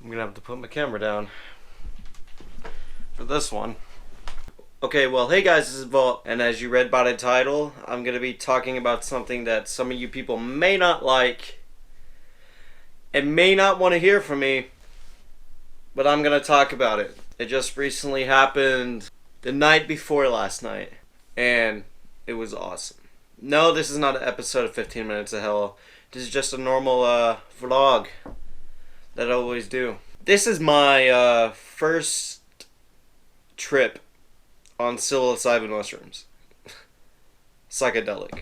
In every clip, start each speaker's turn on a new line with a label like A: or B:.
A: I'm gonna have to put my camera down for this one. Okay, well, hey guys, this is Vault, and as you read by the title, I'm gonna be talking about something that some of you people may not like and may not want to hear from me, but I'm gonna talk about it. It just recently happened the night before last night, and it was awesome. No, this is not an episode of 15 Minutes of Hell. This is just a normal vlog that I always do. This is my first trip on psilocybin mushrooms. Psychedelic.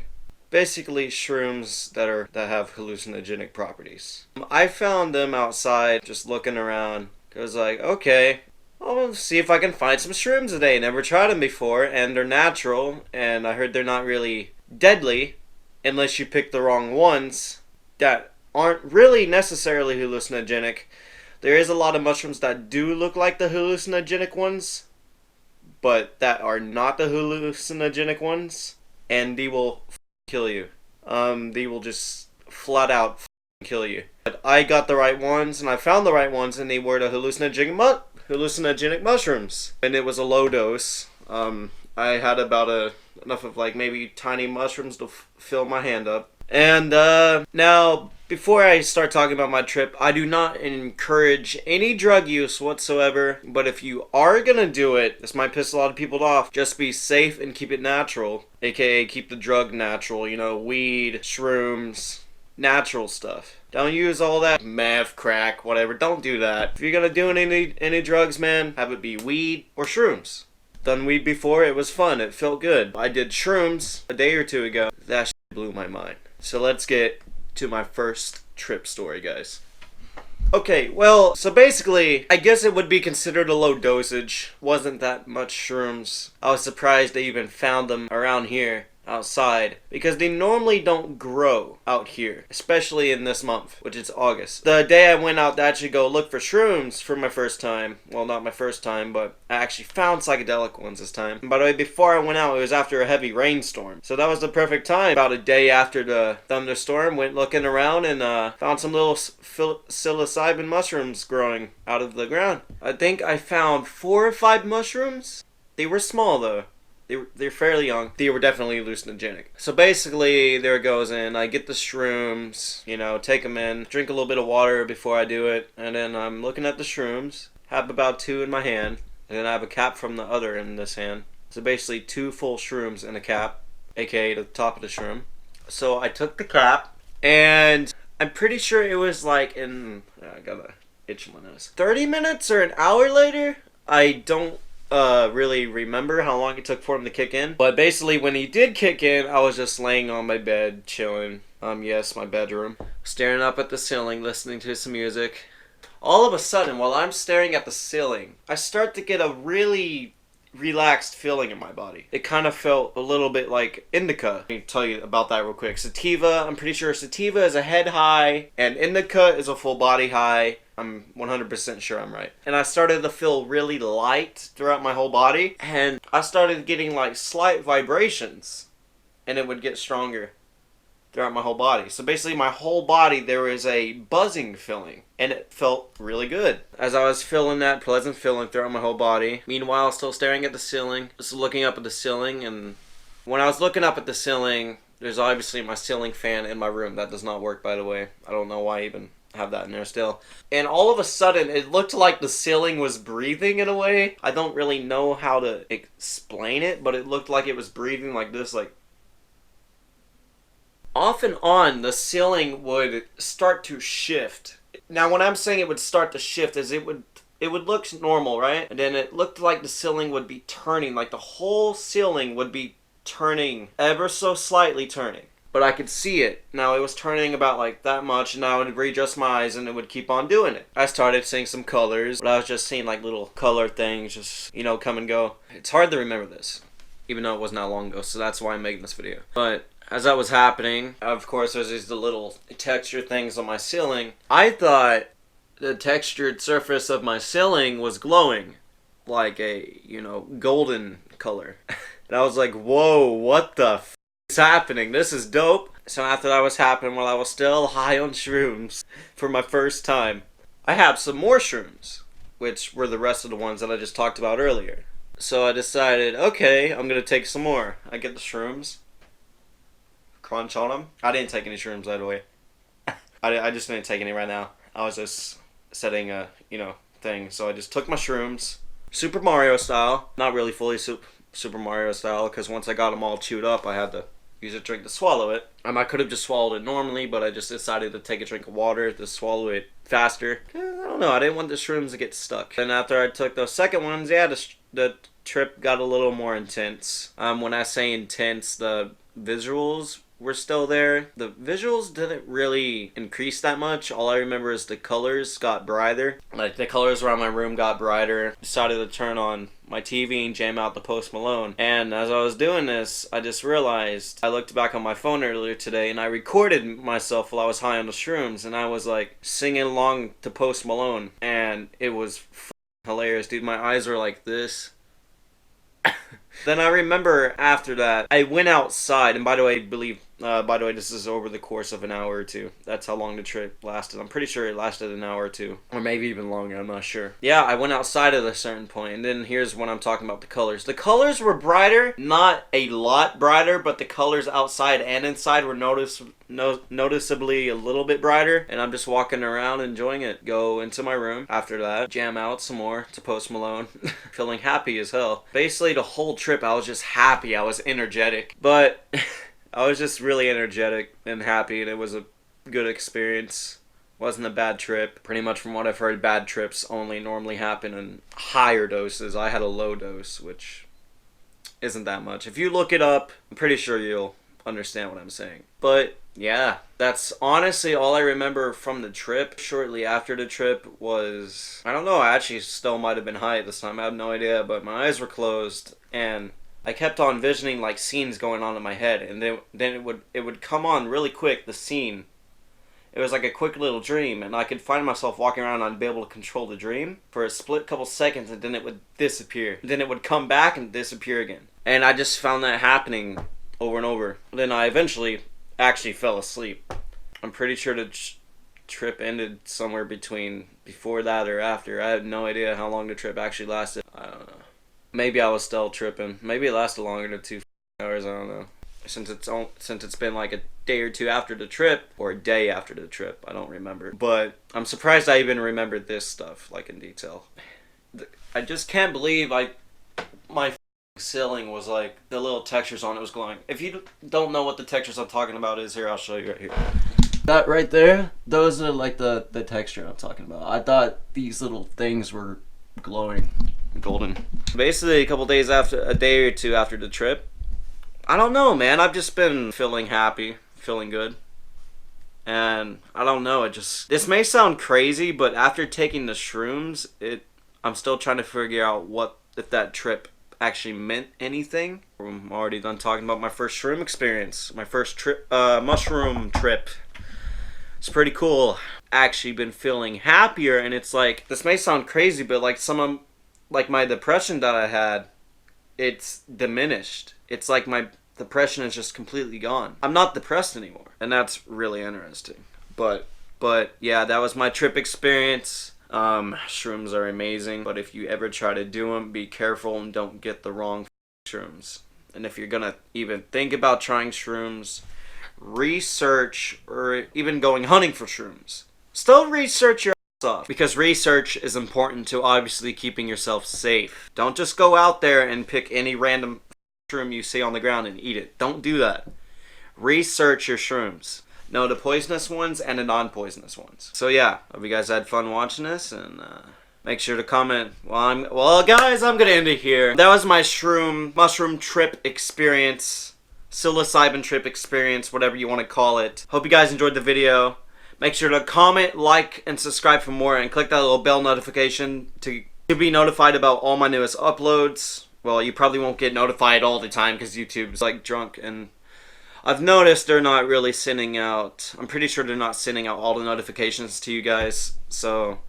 A: Basically shrooms that have hallucinogenic properties. I found them outside just looking around. I was like, okay, I'll see if I can find some shrooms today. Never tried them before, and they're natural, and I heard they're not really deadly unless you pick the wrong ones that aren't really necessarily hallucinogenic. There is a lot of mushrooms that do look like the hallucinogenic ones, but that are not the hallucinogenic ones, and they will kill you. They will just flat out kill you. But I got the right ones, and I found the right ones, and they were the hallucinogenic mushrooms. And it was a low dose. I had about enough of like maybe tiny mushrooms to fill my hand up. And now, before I start talking about my trip, I do not encourage any drug use whatsoever. But if you are gonna do it, this might piss a lot of people off. Just be safe and keep it natural, aka keep the drug natural. You know, weed, shrooms, natural stuff. Don't use all that meth, crack, whatever. Don't do that. If you're gonna do any drugs, man, have it be weed or shrooms. Done weed before, it was fun. It felt good. I did shrooms a day or two ago. That shit blew my mind. So let's get to my first trip story, guys. Okay, well, so basically, I guess it would be considered a low dosage. Wasn't that much shrooms. I was surprised they even found them around here, outside, because they normally don't grow out here, especially in this month, which is August. The day I went out to actually go look for shrooms for my first time, well, not my first time, but I actually found psychedelic ones this time. And by the way, before I went out, it was after a heavy rainstorm, so that was the perfect time. About a day after the thunderstorm, went looking around and found some little psilocybin mushrooms growing out of the ground. I think I found 4 or 5 mushrooms. They were small though. They're fairly young. They were definitely hallucinogenic. So basically, there it goes in. I get the shrooms, you know, take them in, drink a little bit of water before I do it, and then I'm looking at the shrooms, have about 2 in my hand, and then I have a cap from the other in this hand. So basically 2 full shrooms in a cap, aka the top of the shroom. So I took the cap, and I'm pretty sure it was like in, I got a itch in my nose, 30 minutes or an hour later? I don't really remember how long it took for him to kick in. But basically, when he did kick in, I was just laying on my bed, chilling. Yes, my bedroom. Staring up at the ceiling, listening to some music. All of a sudden, while I'm staring at the ceiling, I start to get a really relaxed feeling in my body. It kind of felt a little bit like indica. Let me tell you about that real quick. Sativa, I'm pretty sure sativa is a head high, and indica is a full body high. I'm 100% sure I'm right. And I started to feel really light throughout my whole body, and I started getting like slight vibrations, and it would get stronger throughout my whole body. So basically my whole body, there was a buzzing feeling, and it felt really good. As I was feeling that pleasant feeling throughout my whole body, meanwhile still staring at the ceiling, just looking up at the ceiling, and when I was looking up at the ceiling, there's obviously my ceiling fan in my room. That does not work, by the way. I don't know why I even have that in there still. And all of a sudden, it looked like the ceiling was breathing in a way. I don't really know how to explain it, but it looked like it was breathing like this, like off and on, the ceiling would start to shift. Now, when I'm saying it would start to shift, is it would look normal, right? And then it looked like the ceiling would be turning, like the whole ceiling would be turning, ever so slightly turning. But I could see it. Now, it was turning about like that much, and I would readjust my eyes, and it would keep on doing it. I started seeing some colors, but I was just seeing like little color things just, you know, come and go. It's hard to remember this, even though it wasn't that long ago, so that's why I'm making this video. But as that was happening, of course, there's these little texture things on my ceiling. I thought the textured surface of my ceiling was glowing, like a, you know, golden color. And I was like, whoa, what the f is happening? This is dope. So after that was happening, while I was still high on shrooms for my first time, I had some more shrooms, which were the rest of the ones that I just talked about earlier. So I decided, okay, I'm gonna take some more. I get the shrooms, crunch on them. I didn't take any shrooms, by the way. I just didn't take any right now. I was just setting a, thing. So I just took my shrooms, Super Mario style. Not really fully Super Mario style, because once I got them all chewed up, I had to use a drink to swallow it. I could have just swallowed it normally, but I just decided to take a drink of water to swallow it faster. I don't know, I didn't want the shrooms to get stuck. And after I took those second ones, yeah, the trip got a little more intense. When I say intense, the visuals were still there. The visuals didn't really increase that much. All I remember is the colors got brighter. Like, the colors around my room got brighter. Decided to turn on my TV and jam out the Post Malone. And as I was doing this, I just realized, I looked back on my phone earlier today and I recorded myself while I was high on the shrooms, and I was like singing along to Post Malone, and it was hilarious, dude. My eyes were like this. Then I remember after that, I went outside, and by the way, this is over the course of an hour or two. That's how long the trip lasted. I'm pretty sure it lasted an hour or two, or maybe even longer, I'm not sure. Yeah, I went outside at a certain point, and then here's when I'm talking about the colors. The colors were brighter, not a lot brighter, but the colors outside and inside were noticeably a little bit brighter, and I'm just walking around enjoying it. Go into my room after that, jam out some more to Post Malone, feeling happy as hell. Basically, the whole trip, I was just happy. I was energetic, but I was just really energetic and happy, and it was a good experience. Wasn't a bad trip. Pretty much from what I've heard, bad trips only normally happen in higher doses. I had a low dose, which isn't that much. If you look it up, I'm pretty sure you'll understand what I'm saying. But yeah, that's honestly all I remember from the trip. Shortly after the trip was, I don't know, I actually still might have been high at this time. I have no idea, but my eyes were closed, and I kept on envisioning like scenes going on in my head, and then it would come on really quick, the scene. It was like a quick little dream, and I could find myself walking around and I'd be able to control the dream for a split couple seconds, and then it would disappear. Then it would come back and disappear again. And I just found that happening over and over. Then I eventually actually fell asleep. I'm pretty sure the trip ended somewhere between before that or after. I have no idea how long the trip actually lasted. I don't know. Maybe I was still tripping. Maybe it lasted longer than 2 hours. I don't know. Since it's been like a day or two after the trip, or a day after the trip, I don't remember. But I'm surprised I even remembered this stuff like in detail. I just can't believe my ceiling was like, the little textures on it was glowing. If you don't know what the textures I'm talking about is, here, I'll show you right here. That right there, those are like the texture I'm talking about. I thought these little things were glowing golden. Basically a day or two after the trip, I don't know, man, I've just been feeling happy, feeling good. And I don't know, this may sound crazy, but after taking the shrooms, I'm still trying to figure out if that trip actually meant anything. I'm already done talking about my first shroom experience, my first mushroom trip. It's pretty cool. Actually been feeling happier, and it's like, this may sound crazy, but like my depression that I had, it's diminished. It's like my depression is just completely gone. I'm not depressed anymore, and that's really interesting. But yeah, that was my trip experience. Shrooms are amazing, but if you ever try to do them, be careful and don't get the wrong shrooms. And if you're gonna even think about trying shrooms, research, or even going hunting for shrooms, still research your ass off, because research is important to obviously keeping yourself safe. Don't just go out there and pick any random shroom you see on the ground and eat it. Don't do that. Research your shrooms. Know the poisonous ones and the non-poisonous ones. So yeah, hope you guys had fun watching this, and make sure to comment. Well, guys, I'm gonna end it here. That was my mushroom trip experience, psilocybin trip experience, whatever you want to call it. Hope you guys enjoyed the video. Make sure to comment, like, and subscribe for more, and click that little bell notification to be notified about all my newest uploads. Well, you probably won't get notified all the time because YouTube's like drunk, and I've noticed they're not really sending out, I'm pretty sure they're not sending out all the notifications to you guys. So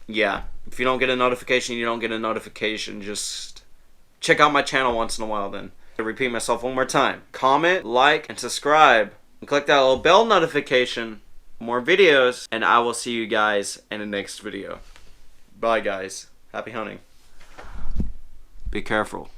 A: yeah, if you don't get a notification, you don't get a notification. Just check out my channel once in a while then. To repeat myself one more time, comment, like, and subscribe, and click that little bell notification more videos, and I will see you guys in the next video. Bye guys. Happy hunting. Be careful.